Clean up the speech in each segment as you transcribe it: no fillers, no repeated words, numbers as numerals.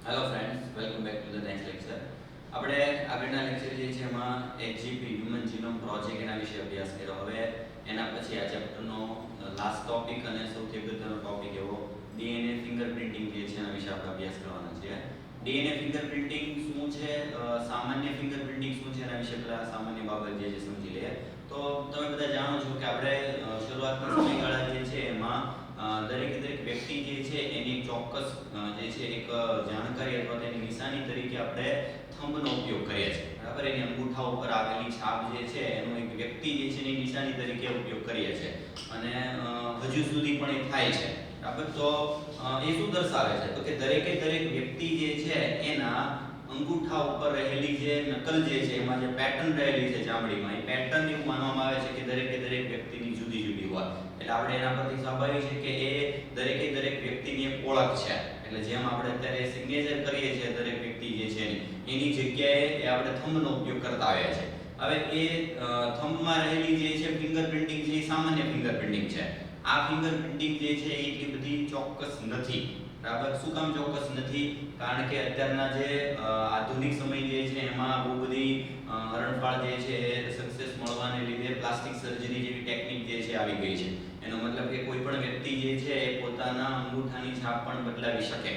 Hello friends, welcome back to the next lecture. આપણે આગળના lecture જે છે એમાં એચજીપી હ્યુમન જીનોમ પ્રોજેક્ટ એના વિશે અભ્યાસ કર્યો. હવે એના પછી આ ચેપ્ટરનો લાસ્ટ ટોપિક અને સૌથી અગત્યનો ટોપિક એવો ડીએનએ ફિંગરપ્રિન્ટિંગ જે છે એના વિશે આપણે અભ્યાસ કરવાનો છે. ડીએનએ ફિંગરપ્રિન્ટિંગ શું છે, સામાન્ય ફિંગરપ્રિન્ટિંગ શું છે એના વિશે પહેલા સામાન્ય બાબત જે છે સમજી લઈએ. તો તમે બધા જાણો છો કે આપણે શરૂઆતના સમયગાળા જે છે એમાં દરેક વ્યક્તિ જે છે એની ચોક્કસ જે છે એક જાણકારી અથવા તેની નિશાની તરીકે આપણે થંબનો ઉપયોગ કરીએ છીએ. બરાબર, એની અંગૂઠા ઉપર આવેલી છાપ જે છે એનો એક વ્યક્તિ જે છે એની નિશાની તરીકે ઉપયોગ કરીએ છીએ અને હજુ સુધી પણ એ થાય છે. બરાબર, તો એ શું દર્શાવે છે તો કે દરેક વ્યક્તિ જે છે એના અંગૂઠા ઉપર રહેલી જે નકલ જે છે એમાં જે પેટર્ન રહેલી છે ચામડીમાં, એ પેટર્ન એવું માનવામાં આવે છે કે દરેક વ્યક્તિની જુદી જુદી હોય. એટલે આપણે એના પરથી સ્વાભાવિક છે કે એ દરેક વ્યક્તિની એક ઓળખ છે. એટલે જેમ આપણે અત્યારે સિગ્નેચર કરીએ છીએ દરેક વ્યક્તિ જે છે એની જગ્યાએ એ આપણે થંબનો ઉપયોગ કરતા આવ્યા છે. હવે એ થંબમાં રહેલી જે છે ફિંગરપ્રિન્ટિંગ છે એ સામાન્ય ફિંગરપ્રિન્ટિંગ છે. આ ફિંગરપ્રિન્ટિંગ જે છે એ એટલી બધી ચોક્કસ નથી. બરાબર, શું કામ ચોક્કસ નથી? કારણ કે અત્યારના જે આધુનિક સમય જે છે એમાં બહુ બધી હરણફાળ જે છે એ સક્સેસ મળવાને લીધે પ્લાસ્ટિક સર્જરી જેવી ટેકનિક જે છે આવી ગઈ છે. એનો મતલબ કે કોઈ પણ વ્યક્તિ જે છે એ પોતાના અંગૂઠાની છાપ પણ બદલાવી શકે.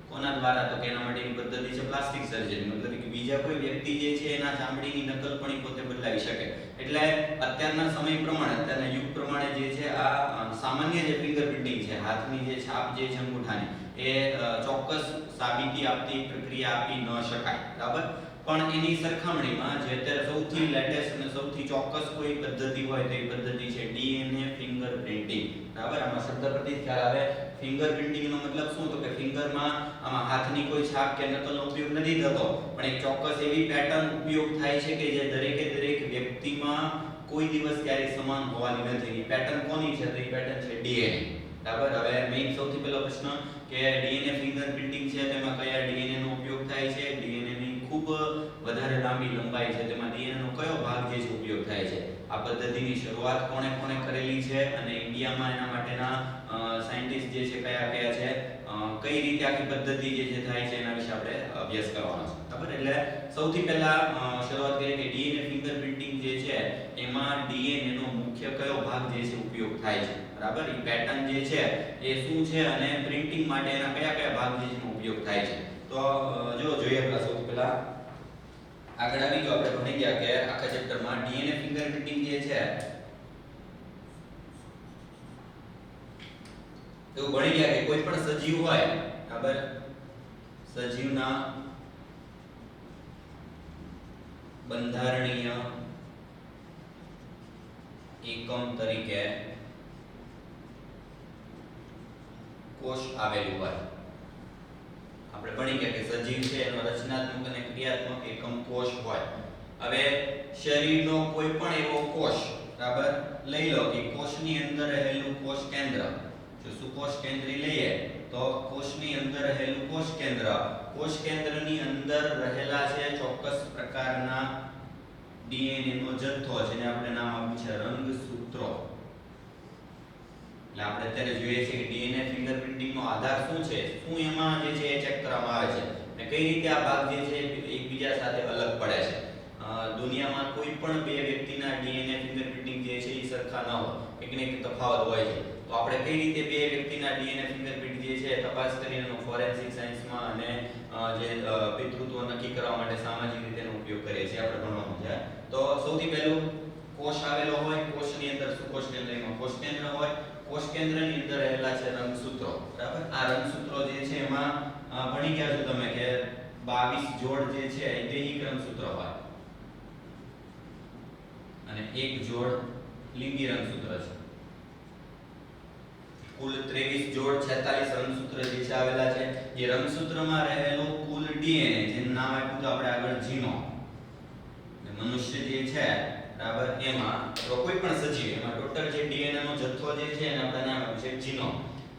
કોના દ્વારા? તો કે એના માટેની પદ્ધતિ છે પ્લાસ્ટિક સર્જરી. મતલબ કે બીજા કોઈ વ્યક્તિ જે છે એના ચામડીની નકલ પણ એ પોતે બદલાવી શકે. એટલે અત્યારના સમય પ્રમાણે, અત્યારના યુગ પ્રમાણે જે છે આ સામાન્ય જે ફિંગરપ્રિન્ટિંગ છે, હાથની જે છાપ જે છે અંગૂઠાની, એ ચોક્કસ સાબિતી આપતી પ્રક્રિયા આપી ન શકાય. બરાબર, પણ એની સરખામણીમાં જે અત્યારે સૌથી લેટેસ્ટ અને સૌથી ચોક્કસ કોઈ પદ્ધતિ હોય તો એ પદ્ધતિ છે ડીએનએ ફિંગરપ્રિન્ટિંગ. બરાબર, આમાં શબ્દ પરથી ખ્યાલ આવે. ફિંગરપ્રિન્ટિંગનો મતલબ શું? તો કે ફિંગરમાં આમાં હાથની કોઈ છાપ કે નકલનો ઉપયોગ નથી થતો, પણ એક ચોક્કસ એવી પેટર્ન ઉપયોગ થાય છે કે જે દરેક વ્યક્તિમાં કોઈ દિવસ ક્યારેય સમાન હોવાની નથી. એ પેટર્ન કોની છે? તો એ પેટર્ન છે ડીએનએ. બરાબર, હવે મેઇન સૌથી પહેલો પ્રશ્ન કે ડીએનએ ફિંગરપ્રિન્ટિંગ છે તેમાં કયા ડીએનએ નો ઉપયોગ થાય છે? ડીએનએ ની ખૂબ વધારે લાંબી લંબાઈ છે, તેમાં ડીએનએ નો કયો ભાગ જે છે ઉપયોગ થાય છે? આ પદ્ધતિની શરૂઆત કોણે કરેલી છે અને ઇન્ડિયામાં એના માટેના સાયન્ટિસ્ટ જે છે કયા છે, કઈ રીતે આખી પદ્ધતિ જે છે થાય છે એના વિશે આપણે અભ્યાસ કરવાનો છે. બરાબર, એટલે સૌથી પહેલા શરૂઆત કરીએ કે ડીએનએ ફિંગરપ્રિન્ટિંગ જે છે એમાં ડીએનએ નો મુખ્ય કયો ભાગ જે છે ઉપયોગ થાય છે. બરાબર, એ પેટર્ન જે છે એ શું છે અને પ્રિન્ટિંગ માટે એના કયા ભાગ જે છે ઉપયોગ થાય છે. તો જોઈએ પહેલા સૌથી પહેલા આગળ આવી ગયો. આપણે ભણી ગયા કે આખા ચેપ્ટરમાં ડીએનએ ફિંગરપ્રિન્ટિંગ જે છે તો ભણી ગયા કે કોઈ પણ સજીવ હોય, બરાબર, સજીવના બંધારણીય એકમ તરીકે કોષ આવેલું હોય. આપણે ભણી ગયા કે સજીવ છે એનો રચનાત્મક અને ક્રિયાત્મક એકમ કોષ હોય. હવે શરીરનો કોઈ પણ એવો કોષ, બરાબર, લઈ લો કે કોષની અંદર રહેલું કોષ કેન્દ્ર, જો સુકોષ કેન્દ્રી લઈએ તો કોષની અંદર રહેલું કોષ કેન્દ્રની અંદર રહેલા છે ચોક્કસ પ્રકારના ડીએનએ નો જથ્થો, જેને આપણે નામ આપ્યું છે રંગસૂત્રો. એટલે આપણે અત્યારે જોઈએ છે કે ડીએનએ ફિંગરપ્રિન્ટિંગ નો આધાર શું છે, શું એમાં જે છે એ ચેક કરવામાં આવે છે અને કઈ રીતે આ ભાગ જે છે એકબીજા સાથે અલગ પડે છે. દુનિયામાં કોઈ પણ બે વ્યક્તિના ડીએનએ ફિંગરપ્રિન્ટિંગ જે છે એ સરખા ન હોય, કંઈક ને કંઈક તફાવત હોય છે. તો આપણે કઈ રીતે બે વ્યક્તિના ડીએનએ ફિંગરપ્રિન્ટ જે છે તપાસ કરીને ફોરેન્સિક સાયન્સમાં અને જે પિતૃત્વ નક્કી કરવા માટે સામાજિક રીતેનો ઉપયોગ કરીએ છીએ, આપણે ભણવાનું છે. તો સૌથી પહેલું કોષ આવેલો હોય, કોષની અંદર સુકોષ કેન્દ્રમાં કોષ કેન્દ્ર હોય, કોષ કેન્દ્રની અંદર રહેલા છે રંગસૂત્રો. બરાબર, આ રંગસૂત્રો જે છે એમાં ભણી ગયા છો તમે કે 22 જોડ જે છે એ દૈહિક રંગસૂત્ર હોય અને એક જોડ લિંગી રંગસૂત્ર છે. કુલ 23 જોડ 46 રંગસૂત્ર જે છે આવેલા છે. એ રંગસૂત્રમાં રહેલો કુલ ડીએનએ, જેનું નામ આપ્યું તો આપણે આગળ જીનોમ, મનુષ્ય જે છે, બરાબર, એમાં તો કોઈ પણ સજીવ એમાં ટોટલ જે ડીએનએ નો જથ્થો જે છે એને આપણે નામ આપ્યું છે જીનોમ.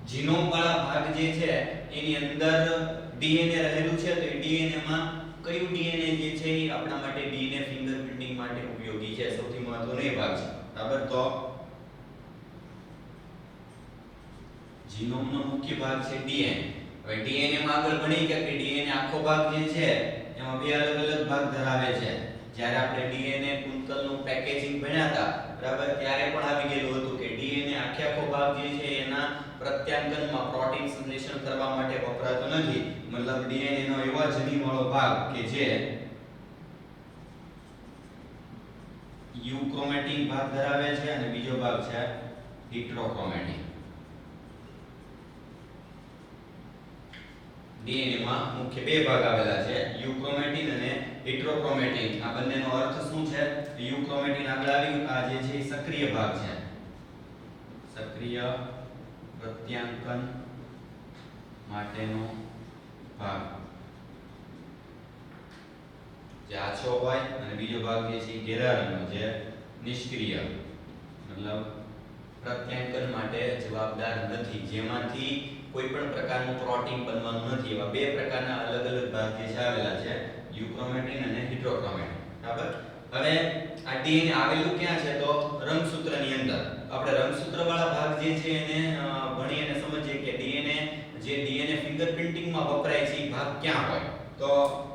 જીનોમ વાળા ભાગ જે છે એની અંદર ડીએનએ રહેલું છે. તો એ ડીએનએ માં કયું ડીએનએ જે છે એ આપણા માટે ડીએનએ ફિંગરપ્રિન્ટિંગ માટે ઉપયોગી છે, સૌથી મહત્વનો એ ભાગ છે. બરાબર, તો જીનોમનો મુખ્ય ભાગ છે ડીએનએ. હવે ડીએનએ માં આગળ ભણી કે ડીએનએ આખો ભાગ જે છે એમાં બે અલગ અલગ ભાગ ધરાવે છે. જ્યારે આપણે ડીએનએ કુંતલનું પેકેજિંગ ભણ્યા હતા બરાબર, ત્યારે પણ આવી ગયેલું હતું કે ડીએનએ આખો ભાગ જે છે એના પ્રત્યાંગનમાં પ્રોટીન સંશ્લેષણ કરવા માટે વપરાતો નથી. મતલબ ડીએનએ નો એવો જનીનવાળો ભાગ કે જે યુક્રોમેટિન ભાગ ધરાવે છે અને બીજો ભાગ છે હિટ્રોક્રોમેટિન. ડીએનએ માં મુખ્ય બે ભાગ આવેલા છે, યુક્રોમેટિન અને હિટ્રોક્રોમેટિન. આ બંનેનો અર્થ શું છે? યુક્રોમેટિન આગળ આવ્યું, આ જે છે સક્રિય ભાગ છે, સક્રિય પ્રત્યાંકન માટેનો ભાગ જે આછો હોય, અને બીજો ભાગ જે છે ઘેરા રંગનો જે નિષ્ક્રિય મતલબ પ્રત્યાંકન માટે જવાબદાર નથી, જેમાંથી કોઈ પણ પ્રકારનું પ્રોટીન બનવાનું નથી. એવા બે પ્રકારના અલગ અલગ ભાગ જે છે આવેલા છે, યુક્રોમેટિન અને હિટ્રોક્રોમેટિન. બરાબર. હવે આ ડીએનએ આવેલું ક્યાં છે? તો રંગસૂત્રની અંદર. આપણે રંગસૂત્ર વાળા ભાગ જે છે એને ભણી અને સમજીએ કે ડીએનએ જે ડીએનએ ફિંગરપ્રિન્ટિંગમાં વપરાય છે એ ભાગ ક્યાં હોય. તો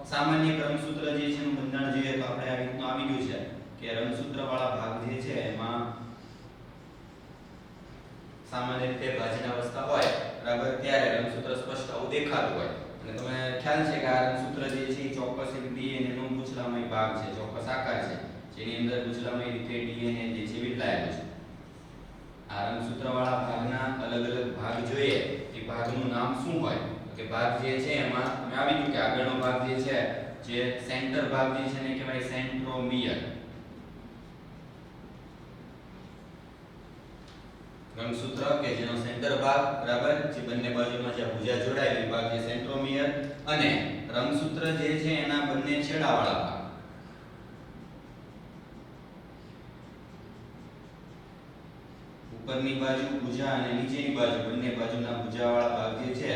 સામાન્ય રંગસૂત્ર જે છે એનું બંધારણ જોઈએ તો આપણે આવી રીતનું આવી ગયું છે કે રંગસૂત્ર વાળા ભાગ જે છે એમાં સામાન્ય રીતે ભાજનાવસ્થા હોય બરાબર, ત્યારે રંગસૂત્ર સ્પષ્ટ આવું દેખાતું હોય. અને તમે ખ્યાલ છે કે આ રંગસૂત્ર જે છે એ ચોક્કસ એક ડીએનએ નો ગુછલામય ભાગ છે, ચોક્કસ આકાર છે, જેની અંદર ગુછલામય રીતે ડીએનએ જે છે વીંટળાયેલું છે. આ રંગસૂત્ર વાળા ભાગના અલગ અલગ ભાગ જોઈએ, એ ભાગનું નામ શું હોય? કે ભાગ જે છે એમાં તમે આવી ગયું કે આગળનો ભાગ જે છે, જે સેન્ટર ભાગ જે છે એને કહેવાય સેન્ટ્રોમિયર. રંગસૂત્ર કે જેનો સેન્ટર ભાગ બરાબર, જે બંને બાજુમાં જે ભુજા જોડાયેલી ભાગ જે સેન્ટ્રોમિયર, અને રંગસૂત્ર જે છે એના બંને છેડાવાળા ભાગ ઉપરની બાજુ ભુજા અને નીચેની બાજુ બંને બાજુના ભુજાવાળા ભાગ જે છે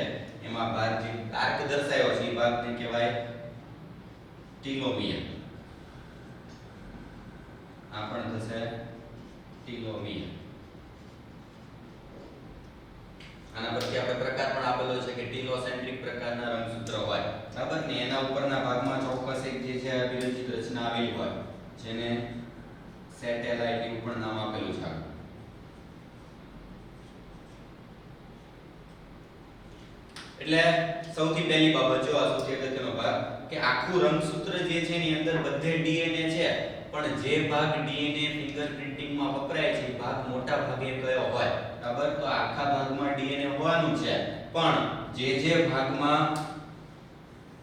એમાં ભાગ જે આર્ક દર્શાવ્યો છે એ ભાગને કહેવાય ટીલોમિયર. આ પણ થશે ટીલોમિયર. આના પરથી આપણે પ્રકાર પણ આપેલો છે કે ટીલોસેન્ટ્રિક પ્રકારના રંગસૂત્ર હોય બરાબર ને, એના ઉપરના ભાગમાં ચોક્કસ એક જે છે વિરચિત રચના આવેલી હોય, જેને સેટેલાઇટ એવું પણ નામ આપેલું છે. એટલે સૌથી પહેલી બાબત જો આ સૌથી અગત્યનો ભાગ કે આખું રંગસૂત્ર જે છે એની અંદર બધે ડીએનએ છે, પણ જે ભાગ ડીએનએ ફિંગરપ્રિન્ટિંગમાં વપરાય છે એ ભાગ મોટા ભાગે કયો હોય બરાબર. તો આખા ભાગમાં ડીએનએ હોવાનું છે, પણ જે ભાગમાં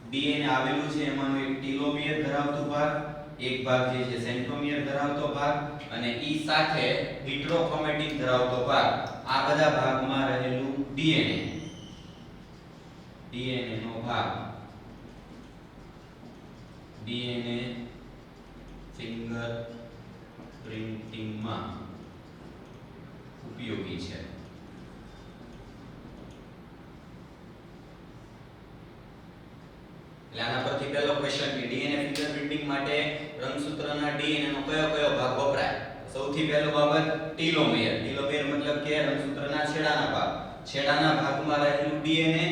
ડીએનએ આવેલું છે એમાંનો એક ટીલોમિયર ધરાવતો ભાગ, એક ભાગ જે છે સેન્ટ્રોમિયર ધરાવતો ભાગ, અને ઈ સાથે હિટ્રોક્રોમેટિન ધરાવતો ભાગ, આ બધા ભાગમાં રહેલું ડીએનએ નો ભાગ ડીએનએ ફિંગર પ્રિન્ટિંગમાં ઉપયોગી છે. એટલે આના પરથી પહેલો ક્વેશ્ચન કે ડીએનએ ફિંગર પ્રિન્ટિંગ માટે રંગસૂત્રના ડીએનએ નો કયો ભાગ વપરાય? સૌથી પહેલો બાબત ટીલોમિયર. ટીલોમિયર મતલબ કે રંગસૂત્રના છેડાના ભાગ. છેડાના ભાગમાં રહેલું ડીએનએ,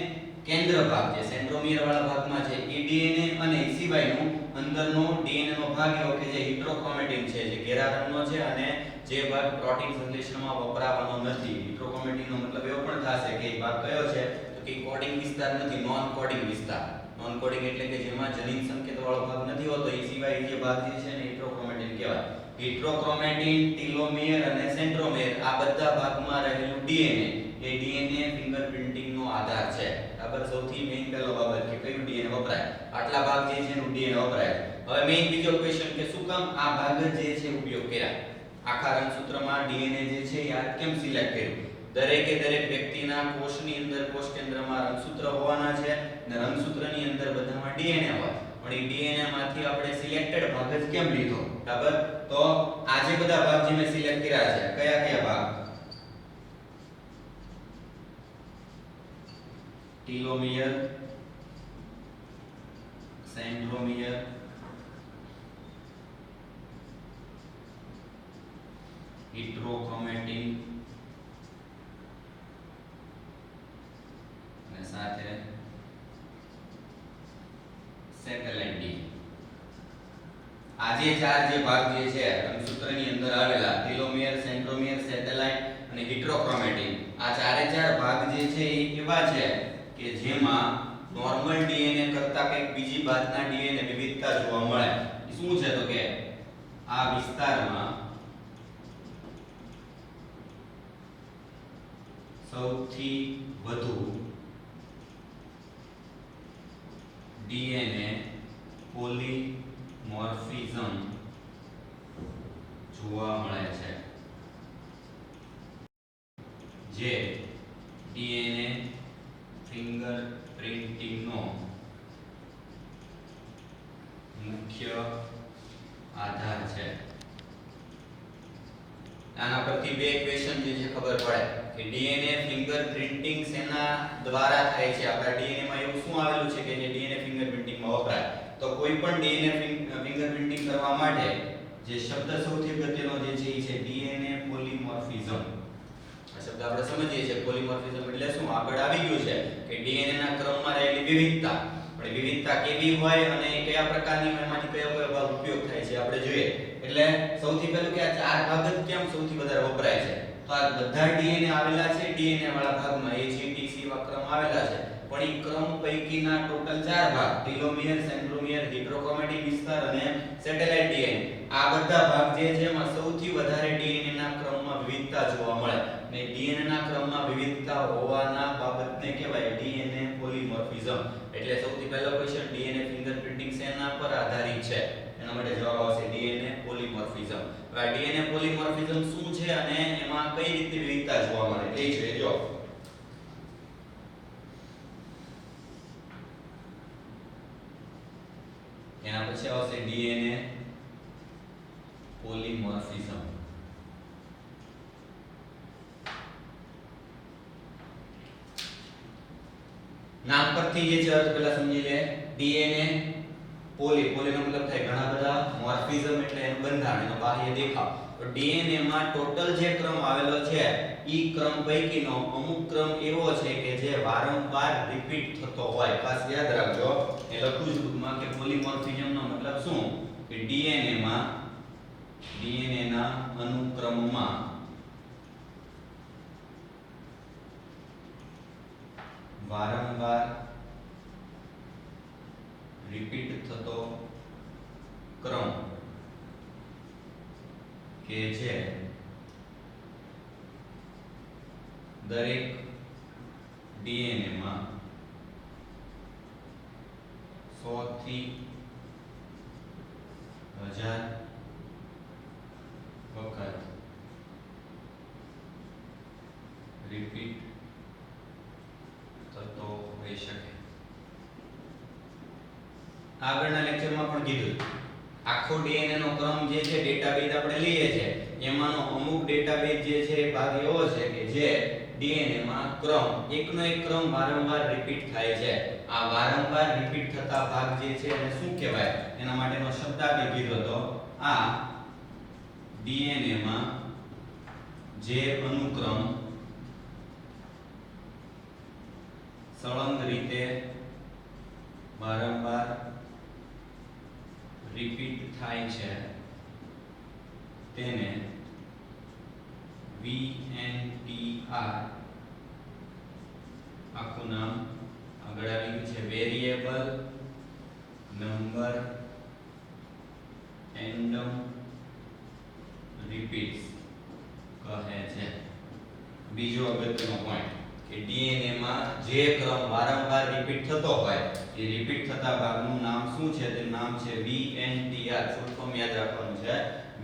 કેન્દ્ર ભાગ જે સેન્ટ્રોમિયર વાળા ભાગમાં છે એ ડીએનએ, અને એ સિવાયનો અંદરનો ડીએનએ નો ભાગ એવો કે જે હિટ્રોક્રોમેટિન છે, જે ઘેરા રંગનો છે અને જે ભાગ પ્રોટીન સંશ્લેષણમાં વપરાવાનો નથી. હિટ્રોક્રોમેટિન નો મતલબ એવો પણ થશે કે એ ભાગ કયો છે તો કે કોડિંગ વિસ્તાર નથી, નોન કોડિંગ વિસ્તાર. નોન કોડિંગ એટલે કે જેમાં જનીન સંકેત વાળો ભાગ નથી હોતો, એ સિવાય જે ભાગ જે છે ને હિટ્રોક્રોમેટિન કહેવાય. હિટ્રોક્રોમેટિન, ટીલોમિયર અને સેન્ટ્રોમિયર આ બધા ભાગમાં રહેલું ડીએનએ એ ડીએનએ ફિંગરપ્રિન્ટિંગ નો આધાર છે. બરાબર. સૌથી મેઈન પહેલો બાબત કે કયું ડીએનએ વપરાય, આટલા ભાગ જે છે એનું ડીએનએ વપરાય. હવે મેઈન બીજો ક્વેશ્ચન કે શું કામ આ ભાગ જે છે ઉપયોગ કર્યા? આખા રંગસૂત્રમાં ડીએનએ જે છે એ આ કેમ સિલેક્ટ કર્યું? દરેકે દરેક વ્યક્તિના કોષની અંદર કોષ કેન્દ્રમાં રંગસૂત્ર હોવાના છે, અને રંગસૂત્રની અંદર બધામાં ડીએનએ હોય, પણ એ ડીએનએ માંથી આપણે સિલેક્ટેડ ભાગ જ કેમ લીધો? બરાબર. તો આ જે બધા ભાગ જે મેં સિલેક્ટ કર્યા છે, કયા ભાગ? ટીલોમિયર, સેન્ટ્રોમિયર, હિટ્રોક્રોમેટિન અને સાથે આજે ચાર જે ભાગ જે છે રંગસૂત્રની અંદર આવેલા ટેલોમિયર, સેન્ટ્રોમિયર, સેટેલાઇટ અને હિટ્રોક્રોમેટિન, આ ચારે ચાર ભાગ જે છે એ એવા છે કે જેમાં નોર્મલ ડીએનએ કરતા કંઈક બીજી જાતના ડીએનએ વિવિધતા જોવા મળે. શું છે તો કે આ વિસ્તારમાં સૌથી વધુ ડીએનએ પોલીમોર્ફિઝમ જોવા મળે છે, જે ડીએનએ ફિંગરપ્રિન્ટિંગનો મુખ્ય આધાર છે. આના પરથી બે ક્વેશ્ચન જે છે ખબર પડે કે ડીએનએ ફિંગરપ્રિન્ટિંગ શેના દ્વારા થાય છે. આપણા ડીએનએ માં એવું શું આવેલું છે કે જે ડીએનએ ફિંગરપ્રિન્ટિંગ માં વપરાય? તો કોઈ પણ ડીએનએ ફિંગરપ્રિન્ટિંગ કરવા માટે જે શબ્દ સૌથી અગત્યનો જે છે એ છે ડીએનએ પોલીમોર્ફિઝમ. આ શબ્દ આપણે સમજીએ છીએ પોલીમોર્ફિઝમ એટલે શું? આગળ આવી ગયું છે કે ડીએનએ ના ક્રમમાં રહેલી વિવિધતા. પણ વિવિધતા કેવી હોય અને કયા પ્રકારની હોય, એમાંથી કયો કયો ભાગ ઉપયોગ થાય છે આપણે જોઈએ. એટલે સૌથી પહેલું કે આ ચાર ભાગ જ કેમ સૌથી વધારે વપરાય છે? તો આ બધા ડીએનએ આવેલા છે ડીએનએ વાળા ભાગમાં AGTC એવા ક્રમ આવેલા છે, પણ એ ક્રમ પૈકીના ટોટલ ચાર ભાગ ટેલોમિયર, સેન્ટ્રોમિયર, હિટ્રોક્રોમેટિન વિસ્તાર અને સેટેલાઇટ ડીએનએ, આ બધા ભાગ જે છે એમાં સૌથી વધારે ડીએનએ ના ક્રમમાં વિવિધતા જોવા મળે. ને ડીએનએ ના ક્રમમાં વિવિધતા હોવાના બાબતને કહેવાય ડીએનએ પોલીમોર્ફિઝમ. એટલે સૌથી પહેલો ક્વેશ્ચન ડીએનએ ફિંગરપ્રિન્ટિંગ શેના પર આધારિત છે? એના માટે જવાબ આવશે ડીએનએ પોલીમોર્ફિઝમ. હવે ડીએનએ પોલીમોર્ફિઝમ શું છે અને એમાં કઈ રીતે વિવિધતા જોવા મળે તે છે જો. એના પછી આવશે ડીએનએ પોલીમોર્ફિઝમ. નામ પરથી જે છે અર્થ પહેલા સમજી લે. ડીએનએ પોલીનો મતલબ થાય ઘણા બધા, મોર્ફિઝમ એટલે એનું બંધારણ, એનો બાહ્ય દેખાવ. તો ડીએનએ માં ટોટલ જે ક્રમ આવેલો છે ઈ ક્રમ પૈકીનો અમુક ક્રમ એવો છે કે જે વારંવાર રિપીટ થતો હોય. ખાસ યાદ રાખજો, એ લખું છું ટૂંકમાં કે પોલીમોર્ફિઝમ નો મતલબ શું કે ડીએનએ ના અનુક્રમમાં વારંવાર રિપીટ થતો ક્રમ કે જે દરેક ડીએનએ માં 100 થી 1000 વખત રિપીટ થતો હોઈ શકે. આગળના લેક્ચરમાં પણ કીધું આખો ડીએનએ નો ક્રમ જે છે ડેટાબેઝ આપણે લઈએ છે, એમાંનો અમુક ડેટાબેઝ જે છે એ ભાગ એવો છે કે જે ડીએનએ માં ક્રમ એકનો એક ક્રમ વારંવાર રિપીટ થાય છે. આ વારંવાર રિપીટ થતા ભાગ જે છે એને શું કહેવાય? એના માટેનો શબ્દ આપણે કીધો તો આ ડીએનએ માં જે અનુક્રમ સળંગ રીતે વારંવાર રિપીટ થાય છે તેને VNTR, આખું નામ આગળ આવી ગયું છે વેરિયેબલ નંબર રેન્ડમ રિપીટ્સ કહે છે. બીજો અગત્યનો પોઈન્ટ કે ડીએનએ માં જે ક્રમ વારંવાર રિપીટ થતો હોય એ રિપીટ થતા ભાગનું નામ શું છે? તે નામ છે VNTR. ફૂલ ફોર્મ યાદ રાખવાનું છે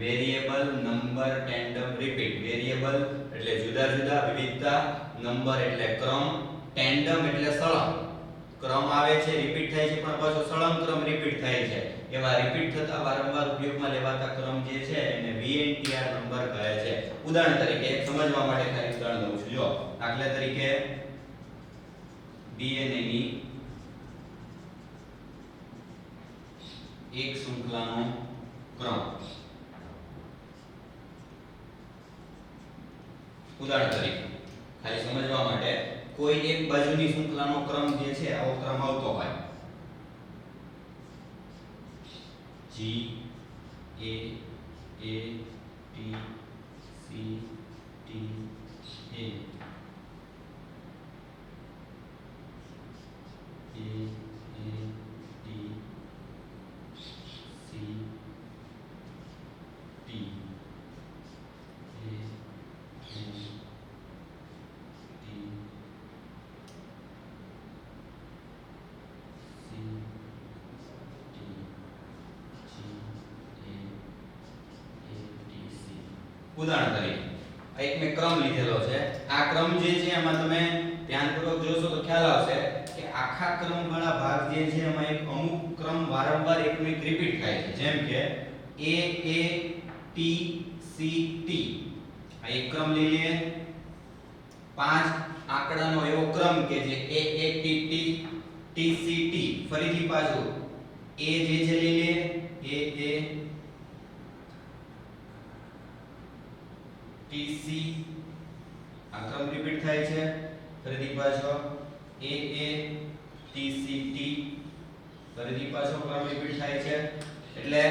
variable number tandem repeat. Variable એટલે જુદા જુદા, વિવિધતા, નંબર એટલે ક્રમ, ટેન્ડમ એટલે સળંગ. ક્રમ આવે છે રિપીટ થાય છે પણ પાછો સળંગ ક્રમ રિપીટ થાય છે. એવા રિપીટ થતા વારંવાર ઉપયોગમાં લેવાતા ક્રમ જે છે એને VNTR નંબર કહે છે. ઉદાહરણ તરીકે સમજવા માટે ખાલી ઉદાહરણ દઉં છું. જો દાખલા તરીકે ડીએનએ ની એક શૃંખલાનો ક્રમ. ઉદાહરણ તરીકે ખાલી સમજવા માટે કોઈ એક બાજુની શૃંખલાનો ક્રમ જે છે આવો ક્રમ આવતો હોય G A T C T A A T C T A ઉદાહરણ તરીકે આ એક મેં ક્રમ લીધેલો છે આ ક્રમ જે છે એમાં તમે ધ્યાનપૂર્વક જોશો તો ખ્યાલ આવશે કે આખા ક્રમવાળા ભાગ જે છે એમાં એક અમુક ક્રમ વારંવાર એકનો એક રિપીટ થાય છે જેમ કે A T C T આ એક ક્રમ લઈ લઈએ 5 આંકડાનો એવો ક્રમ કે જે A T T C T ફરીથી પાછું A જે છે લઈ લઈએ A T C આ ક્રમ રિપીટ થાય છે ફરીથી પાછો A T C T ફરીથી પાછો ક્રમ રિપીટ થાય છે એટલે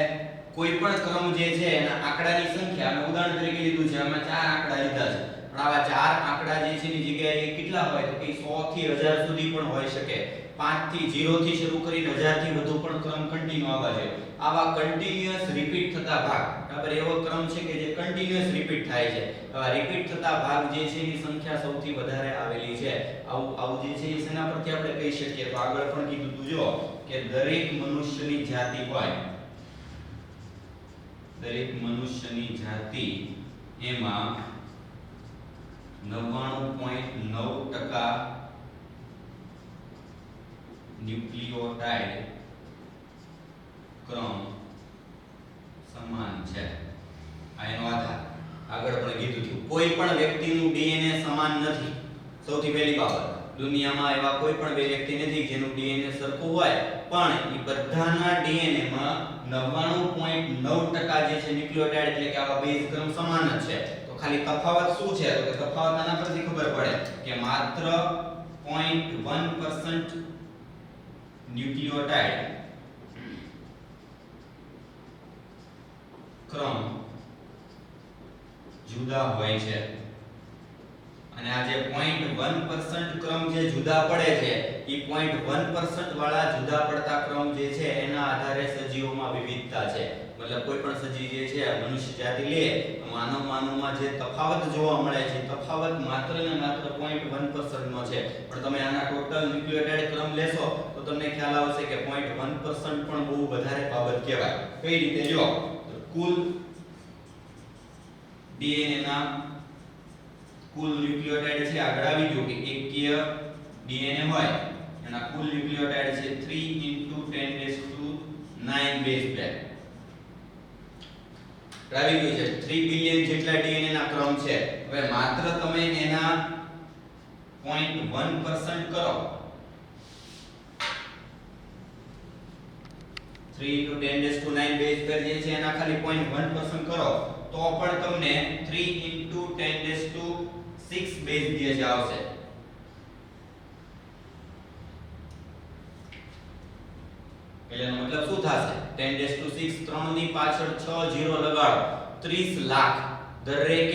કોઈ પણ ક્રમ જે છે એના આંકડાની સંખ્યા અમે ઉદાહરણ તરીકે લીધું છે આમાં 4 આંકડા લીધા છે પણ આવા 4 આંકડા જે છે ની જગ્યાએ કેટલા હોય તો કે 100 થી 1000 સુધી પણ હોઈ શકે 5 થી 0 થી શરૂ કરીને 1000 થી વધુ પણ ક્રમ કન્ટિન્યુ આવવા જોઈએ આવા કન્ટિન્યુઅસ રિપીટ થતા ભાગ બરાબર એવો ક્રમ છે કે જે કન્ટિન્યુઅસ રિપીટ થાય છે આવા રિપીટ થતા ભાગ જે છે એની સંખ્યા સૌથી વધારે આવેલી છે આવું જે છે એ શેના પરથી આપણે કહી શકીએ તો આગળ પણ કીધું તું જો કે દરેક મનુષ્યની જાતિ હોય દરેક મનુષ્યની જાતિ એમાં 99.9% ન્યુક્લિયોટાઇડ ક્રમ સમાન છે આ એનો આધાર આગળ પણ કીધું હતું કોઈ પણ વ્યક્તિનું ડીએનએ સમાન નથી સૌથી પહેલી બાબત દુનિયામાં એવા કોઈ પણ બે વ્યક્તિ નથી જેનું ડીએનએ સરખું હોય પણ એ બધાના ડીએનએ માં 99.9% જે છે ન્યુક્લિયોટાઇડ એટલે કે આવા બેઝ ક્રમ સમાન જ છે તો ખાલી તફાવત શું છે તો કે તફાવત આના પરથી ખબર પડે કે માત્ર 0.1% ન્યુક્લિયોટાઇડ ક્રમ જુદા હોય છે અને આ જે 0.1% ક્રમ જે જુદા પડે છે એ 0.1% વાળા જુદા પડતા ક્રમ જે છે એના આધારે સજીવોમાં વિવિધતા છે મતલબ કોઈ પણ સજીવ જે છે મનુષ્ય જાતિ લે તો માનવમાં જે તફાવત જોવા મળે છે તફાવત માત્ર ને માત્ર 0.1% નો છે પણ તમે આના ટોટલ ન્યુક્લિયોટાઇડ ક્રમ લેશો તો તમને ખ્યાલ આવશે કે 0.1% પણ બહુ વધારે બાબત કહેવાય કઈ રીતે જો કુલ ડીએનએ ના કુલ ન્યુક્લિયોટાઇડ છે આગળ આવી ગયું કે એકકીય ડીએનએ હોય એના કુલ ન્યુક્લિયોટાઇડ છે 3 × 10⁹ બેઝ પેર આવી ગયું છે 3 બિલિયન જેટલા ડીએનએ ના ક્રમ છે હવે માત્ર તમે એના 0.1% કરો 3 × 10⁹ બેઝ પેર જે છે એના ખાલી 0.1% કરો તો પણ તમને 3 × 10⁶ બેઝ જે આવશે એનો મતલબ શું થશે 10⁶ 3 ની પાછળ 6 0 લગાડો 30 લાખ દરેક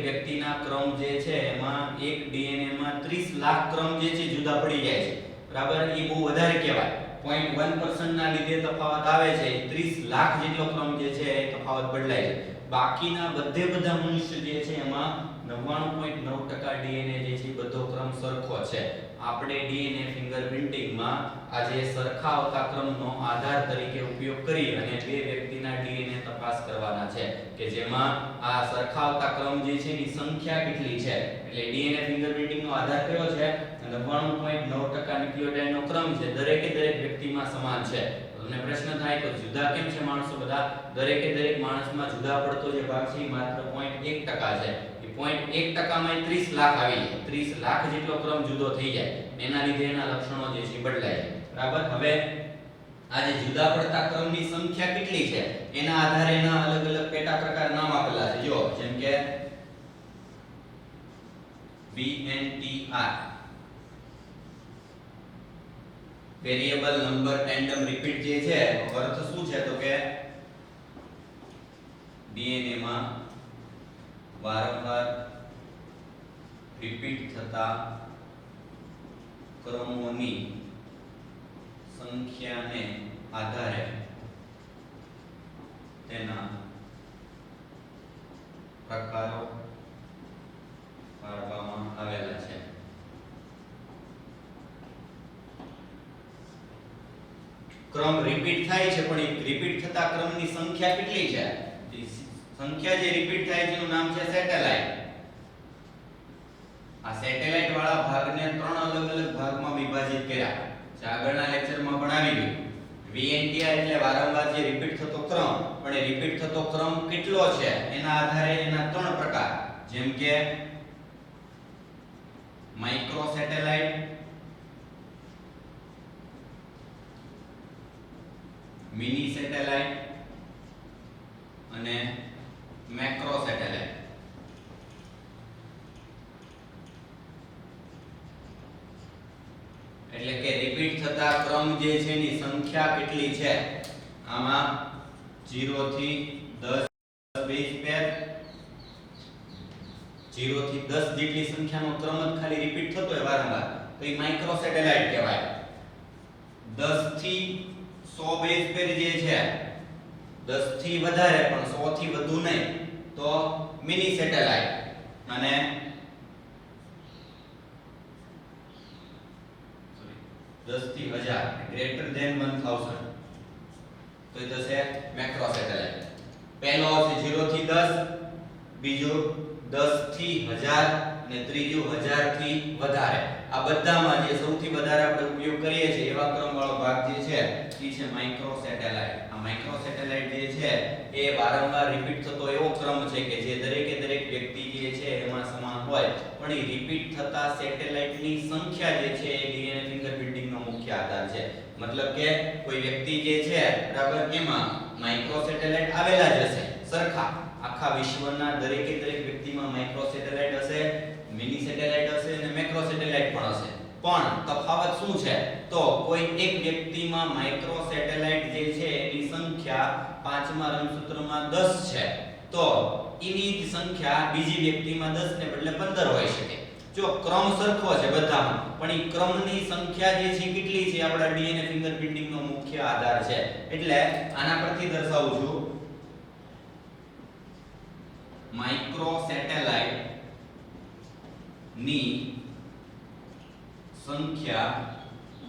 વ્યક્તિના ક્રમ જે છે એમાં એક ડીએનએ માં 30 લાખ ક્રમ જે છે જુદા પડી જાય છે બરાબર એ બહુ વધારે કહેવાય 0.1% ના લીધે તફાવત આવે છે 30 લાખ જેટલો ક્રમ જે છે એ તફાવત બદલાય છે બાકીના બધા મનુષ્ય જે છે એમાં 99.9% ડીએનએ જે છે બધો ક્રમ સરખો છે આપણે ડીએનએ ફિંગરપ્રિન્ટિંગમાં આજે સરખા આવતા ક્રમનો આધાર તરીકે ઉપયોગ કરી અને બે વ્યક્તિના ડીએનએ તપાસ કરવાના છે કે જેમાં આ સરખા આવતા ક્રમ જે છે એની સંખ્યા કેટલી છે એટલે ડીએનએ ફિંગરપ્રિન્ટિંગનો આધાર કયો છે 99.9% ન્યુક્લિયોટાઇડનો ક્રમ છે દરેક વ્યક્તિમાં સમાન છે તમને પ્રશ્ન થાય તો જુદા કેમ છે માણસો બધા દરેક માણસમાં જુદા પડતો જે ભાગ છે એ માત્ર 0.1% છે એ 0.1% માં 30 લાખ આવી જાય 30 લાખ જેટલો ક્રમ જુદો થઈ જાય એના લીધે એના લક્ષણો જે છે બદલાય છે બરાબર હવે આ જે જુદા પડતા ક્રમની સંખ્યા કેટલી છે એના આધારે એના અલગ પેટા પ્રકાર નામ આપેલા છે જો જેમ કે VNTR variable number tandem repeat જે છે અર્થ શું છે તો કે ડીએનએ માં વારંવાર રિપીટ થતા ક્રમોની સંખ્યાને આધારે તેના પ્રકારો પાડવામાં આવેલા છે. ક્રમ રિપીટ થાય છે પણ એ રિપીટ થતા ક્રમની સંખ્યા કેટલી છે? સંખ્યા જે રિપીટ થાય છે એનું નામ છે સેટેલાઇટ. આ સેટેલાઇટ વાળા ભાગને ત્રણ અલગ અલગ ભાગમાં વિભાજિત કર્યા છે. આગળના લેક્ચરમાં ભણાવી ગયું. VNTR એટલે વારંવાર જે રિપીટ થતો ક્રમ, પણ એ રિપીટ થતો ક્રમ કેટલો છે એના આધારે એના ત્રણ પ્રકાર, જેમ કે માઇક્રો સેટેલાઇટ, મિની સેટેલાઇટ અને મેક્રો સેટેલાઇટ. એટલે કે રિપીટ થતા ક્રમ જે છે એની સંખ્યા કેટલી છે? આમાં 0 થી 10 બેઝ પેર, 0 થી 10 જેટલી સંખ્યાનો ક્રમ જ ખાલી રિપીટ થતો હોય વારંવાર તો એ માઇક્રો સેટેલાઇટ કહેવાય. 10 થી 100 બેઝ પેર જે છે, 10 થી વધારે પણ 100 થી વધુ નહીં તો મિની સેટેલાઇટ. અને 10 થી 1000 ગ્રેટર ધેન 1000 તો એ થશે મેક્રો સેટેલાઇટ. પહેલો આવશે 0 થી 10, બીજું 10 થી 1000 અને ત્રીજું 1000 થી વધારે. આ બધામાં જે સૌથી વધારે આપણે ઉપયોગ કરીએ છીએ એવા ક્રમવાળો ભાગ જે છે એ છે માઇક્રો સેટેલાઇટ. આ માઇક્રો સેટેલાઇટ જે છે એ વારંવાર રિપીટ થતો એવો ક્રમ છે કે જે દરેકે દરેક વ્યક્તિ જે છે એમાં સમાન હોય, પણ એ રિપીટ થતા સેટેલાઇટની સંખ્યા જે છે એ ડીએનએ ફિંગરપ્રિન્ટિંગનો મુખ્ય આધાર છે. મતલબ કે કોઈ વ્યક્તિ જે છે બરાબર એમાં માઇક્રો સેટેલાઇટ આવેલા જ હશે સરખા. આખા વિશ્વના દરેકે દરેક વ્યક્તિમાં માઇક્રો સેટેલાઇટ હશે, મિની સેટેલાઇટ હશે અને મેક્રો સેટેલાઇટ પણ હશે. પણ તફાવત શું છે? તો કોઈ એક વ્યક્તિમાં માઇક્રો સેટેલાઇટ જે છે એની સંખ્યા પાંચમા રંગસૂત્રમાં 10 છે, તો એની જ સંખ્યા બીજી વ્યક્તિમાં 10 ને બદલે 15 હોઈ શકે. જો ક્રમ સરખો છે બધામાં, પણ એ ક્રમની સંખ્યા જે છે કેટલી છે આપણા ડીએનએ ફિંગરપ્રિન્ટિંગનો મુખ્ય આધાર છે. એટલે આના પરથી દર્શાવું છું, માઇક્રો સેટેલાઇટ ની સંખ્યા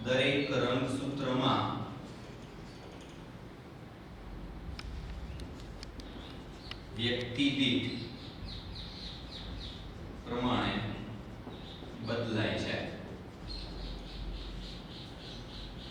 દરેક રંગસૂત્રમાં વ્યક્તિ દીઠ પ્રમાણે બદલાય છે.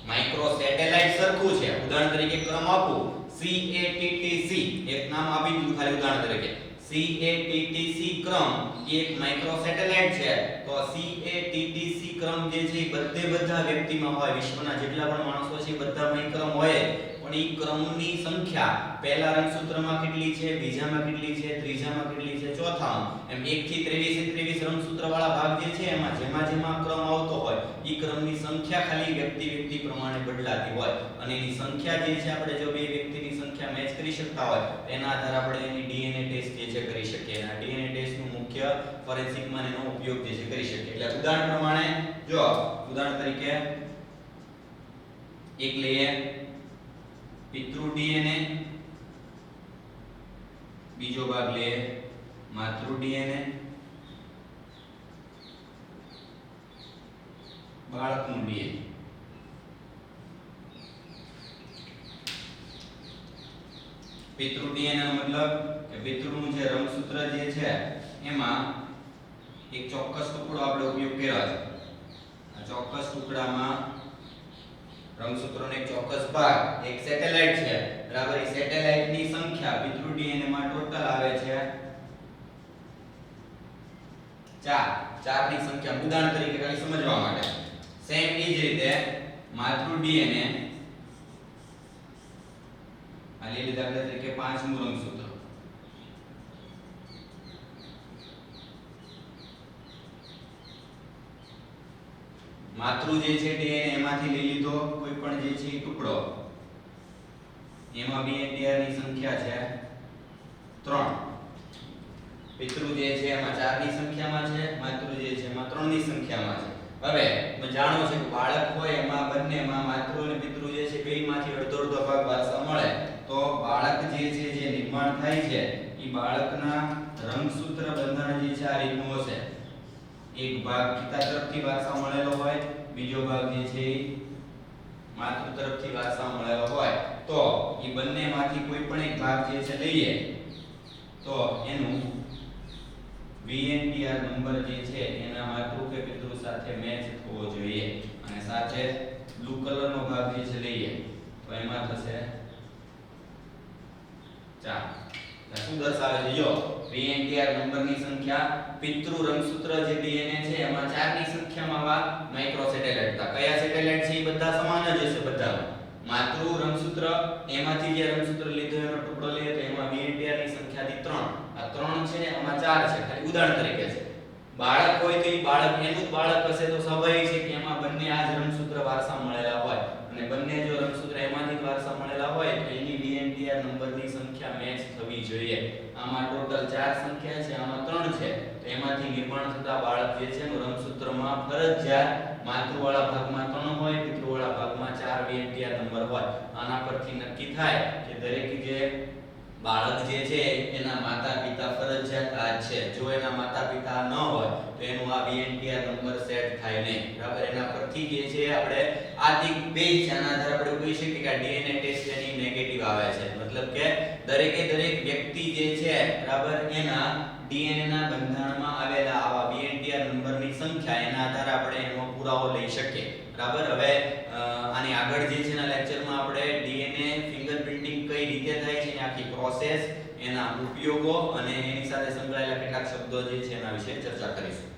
માઇક્રો સેટેલાઇટ સરખું છે. ઉદાહરણ તરીકે ક્રમ આપું CATTC, એક નામ આપી દીધું ખાલી ઉદાહરણ તરીકે. CATTC ક્રમ એક માઇક્રો સેટેલાઇટ છે. તો CATTC ક્રમ જે છે બધે બધા વ્યક્તિમાં હોય, વિશ્વના જેટલા પણ માણસો છે બધામાં એ ક્રમ હોય, પણ એ ક્રમની સંખ્યા પહેલા રંગસૂત્રમાં કેટલી છે, બીજામાં કેટલી છે, ત્રીજામાં કેટલી છે, ચોથામાં, એમ 1 થી 23 રંગસૂત્ર વાળા ભાગ જે છે એમાં જેમાં ક્રમ આવતો હોય એ ક્રમની સંખ્યા ખાલી વ્યક્તિ પ્રમાણે બદલાતી હોય. અને એની સંખ્યા જે છે આપણે જો બે વ્યક્તિની સંખ્યા મેચ કરી શકતા હોય એના આધારે આપણે એની ડીએનએ ટેસ્ટ જે છે કરી શકીએ. અને ડીએનએ ટેસ્ટનું મુખ્ય ફોરેન્સિકમાં એનો ઉપયોગ જે છે કરી શકીએ. એટલે ઉદાહરણ પ્રમાણે જો ઉદાહરણ તરીકે એક લઈએ પિતૃ ડીએનએ, બીજો ભાગ લઈએ માતૃ ડીએનએ, બાળકનું ડીએનએ. પિતૃ ડીએનએ નો મતલબ કે પિતૃનું જે રંગસૂત્ર જે છે એમાં એક ચોક્કસ ટુકડો આપણે ઉપયોગ કર્યો છે. આ ચોક્કસ ટુકડામાં રંગસૂત્રનો એક ચોક્કસ ભાગ એક સેટેલાઇટ છે બરાબર. એ સેટેલાઇટની સંખ્યા પિતૃ ડીએનએ માં ટોટલ આવે છે 4 ની સંખ્યા. ઉદાહરણ તરીકે ખાલી સમજવા માટે સેમ એ જ રીતે માતૃ ડીએનએ આ લઈ લીધા આપણે તરીકે 5મું રંગસૂત્ર. માતૃ જે છે ડીએનએ એમાંથી લઈ લીધો કોઈ પણ જે છે ટુકડો, એમાં VNTR ની સંખ્યા છે 3 પિતૃ જે છે એમાં 4 ની સંખ્યામાં છે, માતૃ જે છે એમાં 3 ની સંખ્યામાં છે. હવે તમે જાણો છો કે બાળક હોય એમાં બંનેમાં માતૃ અને પિતૃ જે છે બેયમાંથી અડધો અડધો ભાગ વારસા મળે. તો બાળક જે છે જે નિર્માણ થાય છે એ બાળકના રંગસૂત્ર બંધારણ જે છે આ રીતનું હશે. એક ભાગ પિતા તરફથી વારસા મળેલો હોય, બીજો ભાગ જે છે એ માતૃ તરફથી વારસા મળેલો હોય. તો એ બંનેમાંથી કોઈ પણ એક ભાગ જે છે લઈએ તો એનું VNTR નંબર જે છે એના માતૃ કે પિતૃ સાથે મેચ થવો જોઈએ. અને સાથે બ્લુ કલરનો ભાગ જે છે લઈએ તો એમાં થશે 4. શું દર્શાવે છે? જો VNTR નંબરની સંખ્યા પિતૃ રંગસૂત્ર જે DNA છે એમાં 4 ની સંખ્યામાં વા માઇક્રો સેટેલાઇટ હતા. કયા સેટેલાઇટ છે એ બધા સમાન જ હશે બધામાં. માતૃ રંગસૂત્ર એમાંથી જે રંગસૂત્ર લીધો એનો ટુકડો લઈએ તો એમાં VNTR ની સંખ્યાથી 3. આ 3 છે આમાં 4 છે. ખાલી ઉદાહરણ તરીકે છે. બાળક હોય તો એ બાળક એનું જ બાળક હશે તો સ્વાભાવિક છે કે એમાં બંને આ જ રંગસૂત્ર વારસા મળેલા હોય. અને બંને જો રંગસૂત્ર એમાંથી વારસા મળેલા હોય તો એની VNTR નંબરની સંખ્યા મેચ થવી જોઈએ. આમાં ટોટલ 4 સંખ્યા છે, આમાં 3 છે. તો એમાંથી નિર્માણ થતા બાળક જે છે એનું રંગસૂત્રમાં ફરજિયાત માતૃવાળા ભાગમાં 3 હોય, પિતૃવાળા ભાગમાં 4 VNTR નંબર હોય. આના પરથી નક્કી થાય કે દરેક જે બાળક જે છે એના માતા પિતા ફરજિયાત આ જ છે. જો એના માતા પિતા ન હોય તો એનું આ VNTR નંબર સેટ થાય નહીં. બરાબર? એના પરથી જે છે આપણે આ બેઝ છે આના આધારે આપણે કહી શકીએ કે આ DNA ટેસ્ટ એની નેગેટિવ આવે છે. મતલબ કે દરેક વ્યક્તિ જે છે બરાબર એના DNA ના બંધારણમાં આવેલા આવા VNTR નંબરની સંખ્યા એના આધારે આપણે એનો પુરાવો લઈ શકીએ. બરાબર? હવે આની આગળ જે છે ના લેક્ચરમાં આપણે DNA ફિંગરપ્રિન્ટિંગ કઈ રીતે થાય છે એની આખી પ્રોસેસ, એના ઉપયોગો અને એની સાથે સંકળાયેલા કેટલાક શબ્દો જે છે એના વિશે ચર્ચા કરીશું.